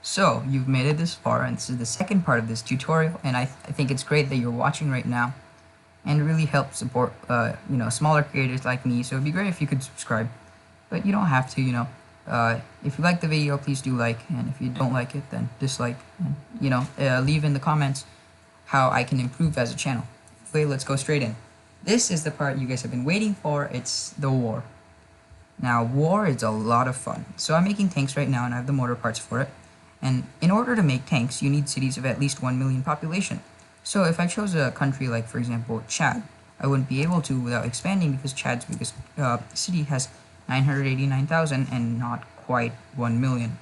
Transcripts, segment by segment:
So, you've made it this far, and this is the second part of this tutorial, and I think it's great that you're watching right now, and it really helps support, smaller creators like me, so it'd be great if you could subscribe, but you don't have to, if you like the video, please do like, and if you don't like it, then dislike, and, leave in the comments how I can improve as a channel. Anyway, let's go straight in. This is the part you guys have been waiting for. It's the war. Now, war is a lot of fun. So I'm making tanks right now, and I have the motor parts for it. And in order to make tanks, you need cities of at least 1 million population. So if I chose a country like, for example, Chad, I wouldn't be able to without expanding because Chad's biggest city has 989,000 and not quite 1 million.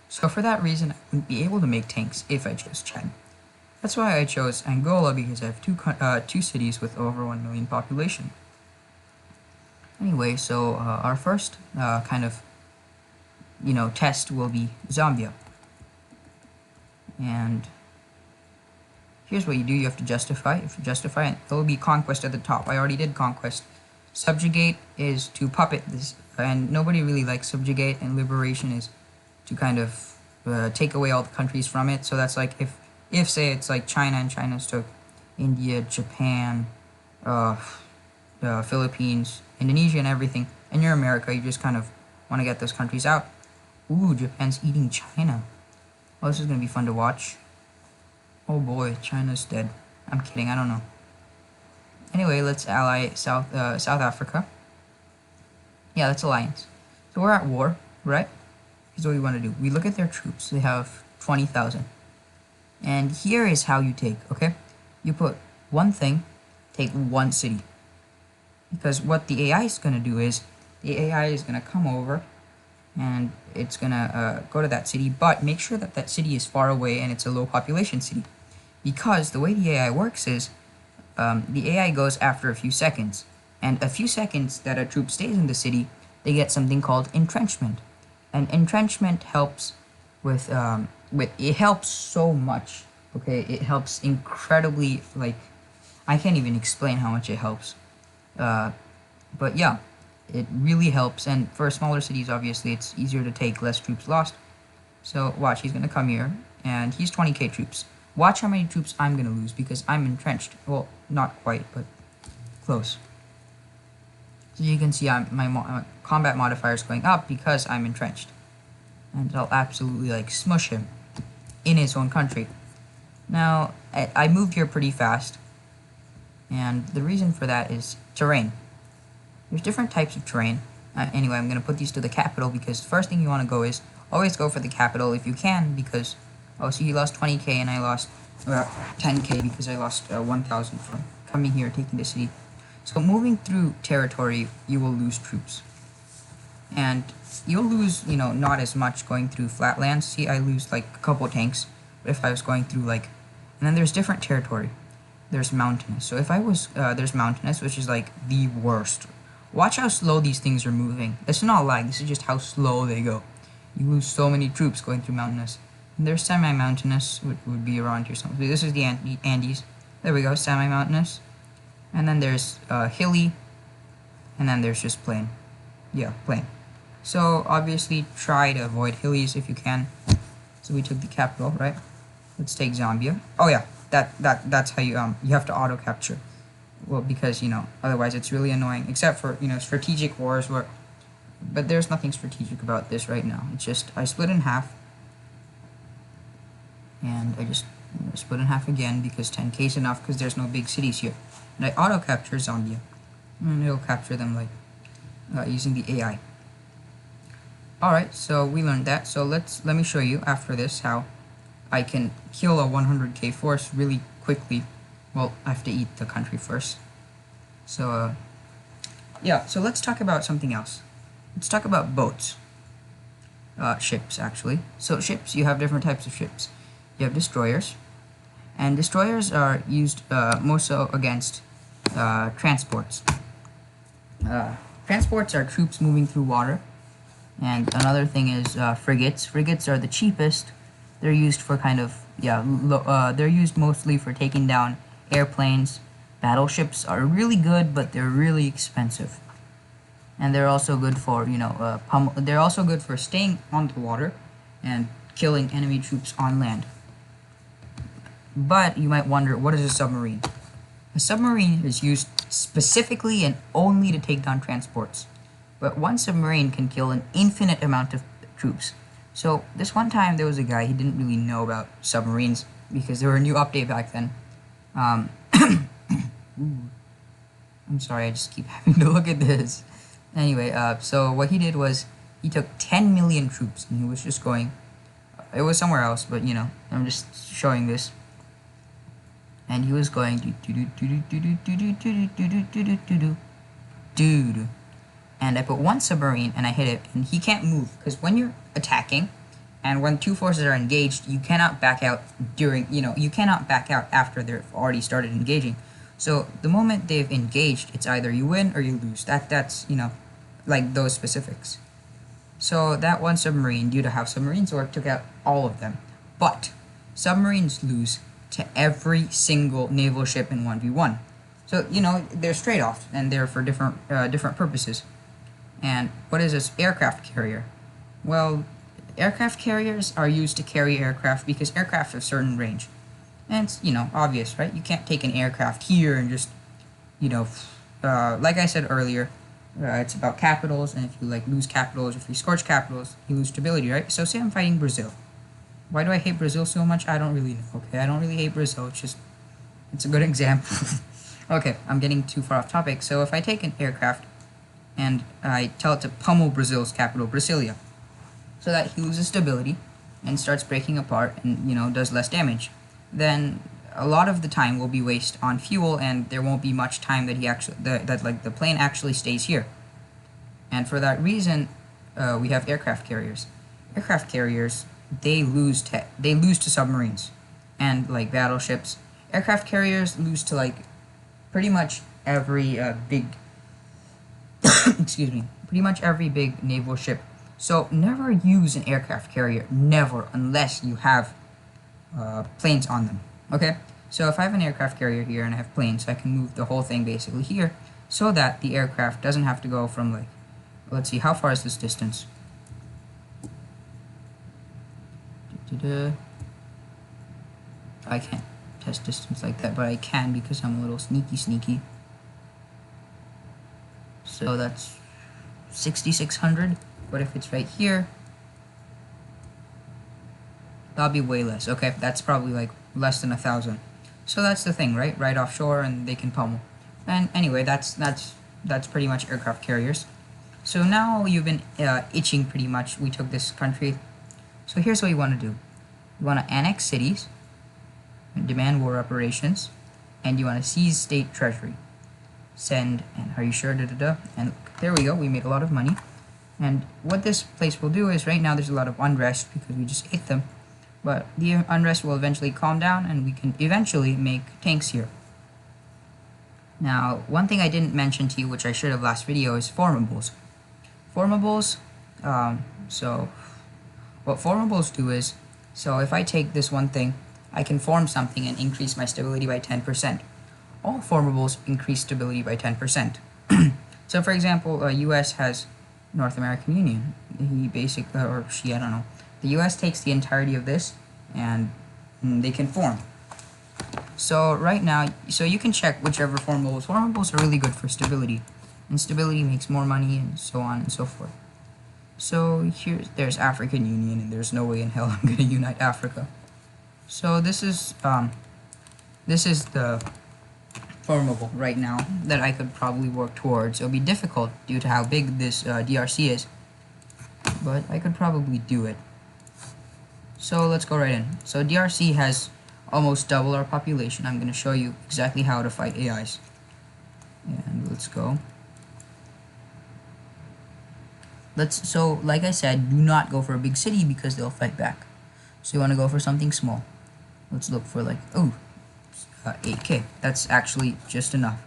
So for that reason, I wouldn't be able to make tanks if I chose Chad. That's why I chose Angola, because I have two cities with over 1 million population. Anyway, so our first test will be Zambia. And here's what you do. You have to justify. If you justify it, there will be conquest at the top. I already did conquest. Subjugate is to puppet this, and nobody really likes subjugate, and liberation is to kind of take away all the countries from it. So that's like if say it's like China, and China's took India, Japan, Philippines, Indonesia, and everything, and you're America, you just kind of want to get those countries out. Ooh, Japan's eating China. Oh, this is gonna be fun to watch. Oh boy, China's dead. I'm kidding, I don't know. Anyway, let's ally South Africa. Yeah, that's alliance. So we're at war, right? Here's what we want to do. We look at their troops. They have 20,000. And here is how you take, okay? You put one thing, take one city. Because what the AI is going to do is, the AI is going to come over, and it's going to go to that city, but make sure that that city is far away and it's a low population city. Because the way the AI works is, the AI goes after a few seconds. And a few seconds that a troop stays in the city, they get something called entrenchment. And entrenchment helps with it helps so much, okay? It helps incredibly, like, I can't even explain how much it helps. But yeah, it really helps, and for smaller cities, obviously, it's easier to take, less troops lost. So watch, he's gonna come here, and he's 20k troops. Watch how many troops I'm gonna lose, because I'm entrenched. Well, not quite, but close. So you can see my combat modifier is going up because I'm entrenched. And I'll absolutely, like, smush him in his own country. Now, I moved here pretty fast, and the reason for that is terrain. There's different types of terrain. Anyway, I'm going to put these to the capital, because the first thing you want to go is always go for the capital if you can, because, oh, so you lost 20k and I lost 10k because I lost 1,000 from coming here, taking the city. So moving through territory, you will lose troops. And you'll lose, not as much going through flatlands. See, I lose like a couple tanks, but if I was going through and then there's different territory. There's mountainous. So if I was, there's mountainous, which is like the worst. Watch how slow these things are moving. This is not lag, this is just how slow they go. You lose so many troops going through mountainous. And there's semi-mountainous, which would be around here somewhere. This is the Andes. There we go, semi-mountainous. And then there's hilly. And then there's just plain. Yeah, plain. So obviously try to avoid hillies if you can. So we took the capital, right? Let's take Zambia. Oh yeah, that's how you have to auto capture. Well, because otherwise it's really annoying. Except for strategic wars but there's nothing strategic about this right now. It's just I split in half, and I just split in half again because 10k is enough because there's no big cities here. And I auto capture Zambia, and it'll capture them using the AI. Alright, so we learned that. So let me show you after this how I can kill a 100k force really quickly. Well, I have to eat the country first. So, yeah, so let's talk about something else. Let's talk about boats. Ships, actually. So ships, you have different types of ships. You have destroyers. And destroyers are used more so against transports. Transports are troops moving through water. And another thing is frigates. Frigates are the cheapest. They're used for they're used mostly for taking down airplanes. Battleships are really good, but they're really expensive. And they're also good for, they're also good for staying on the water and killing enemy troops on land. But you might wonder, what is a submarine? A submarine is used specifically and only to take down transports. But one submarine can kill an infinite amount of troops. So this one time there was a guy, he didn't really know about submarines because they were a new update back then. I'm sorry, I just keep having to look at this. Anyway, so what he did was he took 10 million troops and he was just going, it was somewhere else, but you know, I'm just showing this. And he was going dude. And I put one submarine and I hit it, and he can't move because when you're attacking and when two forces are engaged, you cannot back out during, you cannot back out after they've already started engaging. So the moment they've engaged, it's either you win or you lose. That's like those specifics. So that one submarine, due to how submarines work, took out all of them. But submarines lose to every single naval ship in 1v1. So, there's trade-offs, and they're for different purposes. And what is this aircraft carrier? Well, aircraft carriers are used to carry aircraft because aircraft have certain range. And it's, obvious, right? You can't take an aircraft here and just, like I said earlier, it's about capitals, and if you lose capitals, if you scorch capitals, you lose stability, right? So say I'm fighting Brazil. Why do I hate Brazil so much? I don't really know, okay? I don't really hate Brazil, it's a good example. Okay, I'm getting too far off topic. So if I take an aircraft and I tell it to pummel Brazil's capital, Brasilia, so that he loses stability and starts breaking apart and, does less damage, then a lot of the time will be wasted on fuel, and there won't be much time that the plane actually stays here. And for that reason, we have aircraft carriers. Aircraft carriers, they lose to submarines and battleships. Aircraft carriers lose to pretty much every big pretty much every big naval ship. So never use an aircraft carrier, never, unless you have planes on them. Okay, so if I have an aircraft carrier here and I have planes, I can move the whole thing basically here, so that the aircraft doesn't have to go from let's see, how far is this distance? I can't test distance like that, but I can because I'm a little sneaky. So that's 6,600, but if it's right here, that'll be way less. Okay, that's probably less than 1,000. So that's the thing, right? Right offshore, and they can pummel. And anyway, that's pretty much aircraft carriers. So now you've been itching pretty much. We took this country. So here's what you want to do. You want to annex cities, demand war reparations, and you want to seize state treasury. Send, and are you sure? And there we go. We made a lot of money. And what this place will do is, right now there's a lot of unrest because we just ate them. But the unrest will eventually calm down, and we can eventually make tanks here. Now, one thing I didn't mention to you, which I should have last video, is formables. Formables, so what formables do is, so if I take this one thing, I can form something and increase my stability by 10%. All formables increase stability by 10%. So for example, US has North American Union. Or she, I don't know. The US takes the entirety of this, and they can form. So right now, so you can check whichever formables. Formables are really good for stability, and stability makes more money, and so on and so forth. So there's African Union, and there's no way in hell I'm gonna unite Africa. So this is the formable right now that I could probably work towards. It'll be difficult due to how big this DRC is, but I could probably do it. So let's go right in. So DRC has almost double our population. I'm going to show you exactly how to fight AIs. And let's go. So like I said, do not go for a big city because they'll fight back. So you want to go for something small. Let's look for 8K. That's actually just enough.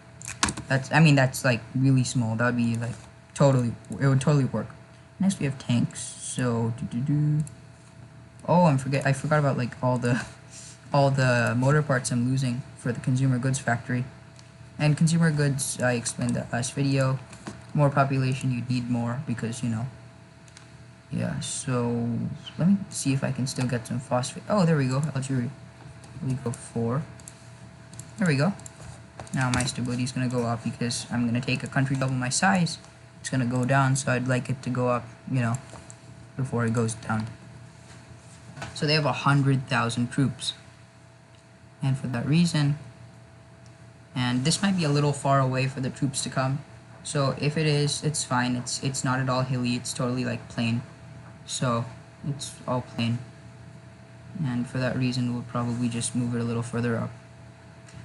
That's really small. That would be it would totally work. Next we have tanks. So oh, I forgot about all the motor parts I'm losing for the consumer goods factory. And consumer goods, I explained that last video. More population, you need more because Yeah, so let me see if I can still get some phosphate. Oh, there we go. Algeria. We go 4. There we go. Now my stability is going to go up because I'm going to take a country double my size. It's going to go down, so I'd like it to go up, you know, before it goes down. So they have 100,000 troops. And for that reason, and this might be a little far away for the troops to come. So if it is, it's fine. It's not at all hilly. It's totally like plain. So it's all plain. And for that reason, we'll probably just move it a little further up.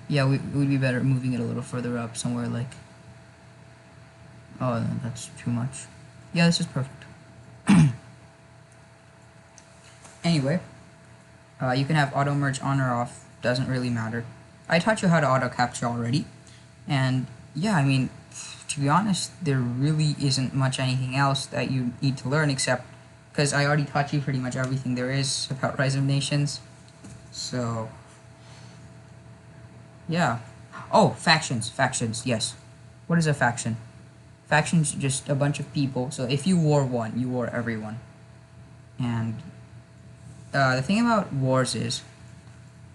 Yeah, it would be better moving it a little further up, somewhere like... Oh, that's too much. Yeah, this is perfect. Anyway, you can have auto merge on or off. Doesn't really matter. I taught you how to auto capture already. And yeah, I mean, to be honest, there really isn't much anything else that you need to learn except... Because I already taught you pretty much everything there is about Rise of Nations. So... yeah. Oh, factions. Factions, yes. What is a faction? Faction's just a bunch of people. So if you war one, you war everyone. And the thing about wars is,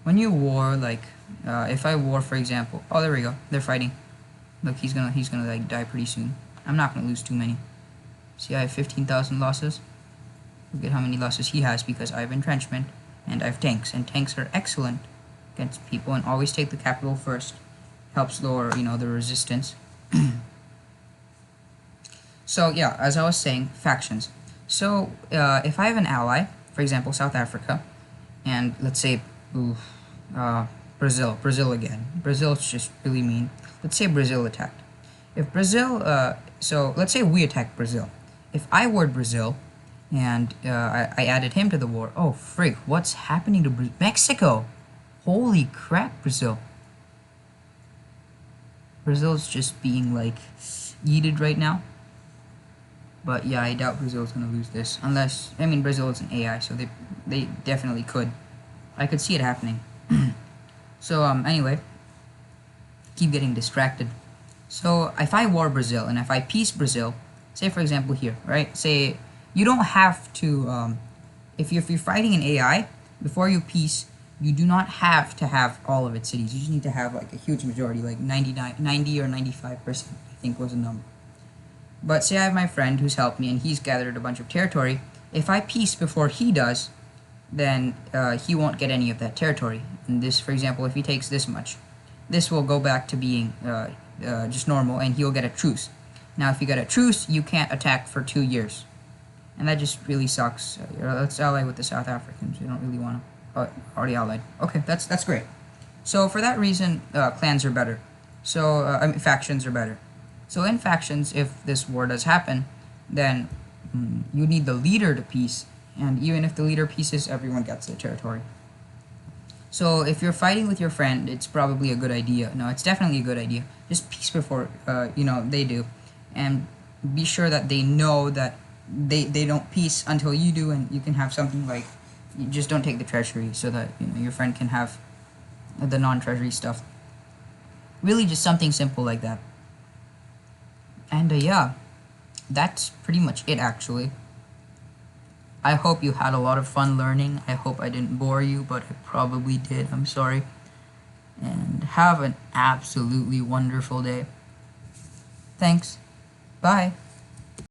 when you war, like, if I war, for example... Oh, there we go. They're fighting. Look, he's gonna like die pretty soon. I'm not gonna lose too many. See, I have 15,000 losses. Look at how many losses he has because I have entrenchment and I have tanks. And tanks are excellent against people, and always take the capital first. Helps lower, you know, the resistance. So yeah, as I was saying, factions. So if I have an ally, for example, South Africa, and let's say Brazil again. Brazil's just really mean. Let's say Brazil attacked. If Brazil, so let's say we attack Brazil. If I warred Brazil, and I added him to the war, oh frig, what's happening to Mexico? Holy crap, Brazil. Brazil's just being like yeeted right now. But yeah, I doubt Brazil's gonna lose this. Unless, I mean, Brazil is an AI, so they definitely could. I could see it happening. So, anyway. Keep getting distracted. So, if I war Brazil, and if I peace Brazil, say for example here, right? Say, you don't have to, if you're fighting an AI, before you peace, you do not have to have all of its cities. You just need to have like a huge majority, like 90 or 95%, I think was the number. But say I have my friend who's helped me and he's gathered a bunch of territory. If I peace before he does, then he won't get any of that territory. And this, for example, if he takes this much, this will go back to being just normal and he'll get a truce. Now if you get a truce, you can't attack for 2 years. And that just really sucks. Let's ally with the South Africans. We don't really want to... Oh, already allied. Okay, that's great. So for that reason, clans are better. So, I mean, factions are better. So in factions, if this war does happen, then you need the leader to peace, and even if the leader peaces, everyone gets the territory. So if you're fighting with your friend, it's probably a good idea. No, it's definitely a good idea. Just peace before, you know, they do, and be sure that they know that they don't peace until you do, and you can have something like, you just don't take the treasury, so that, you know, your friend can have the non-treasury stuff. Really just something simple like that. And yeah, that's pretty much it actually. I hope you had a lot of fun learning. I hope I didn't bore you, but I probably did. I'm sorry. And have an absolutely wonderful day. Thanks. Bye.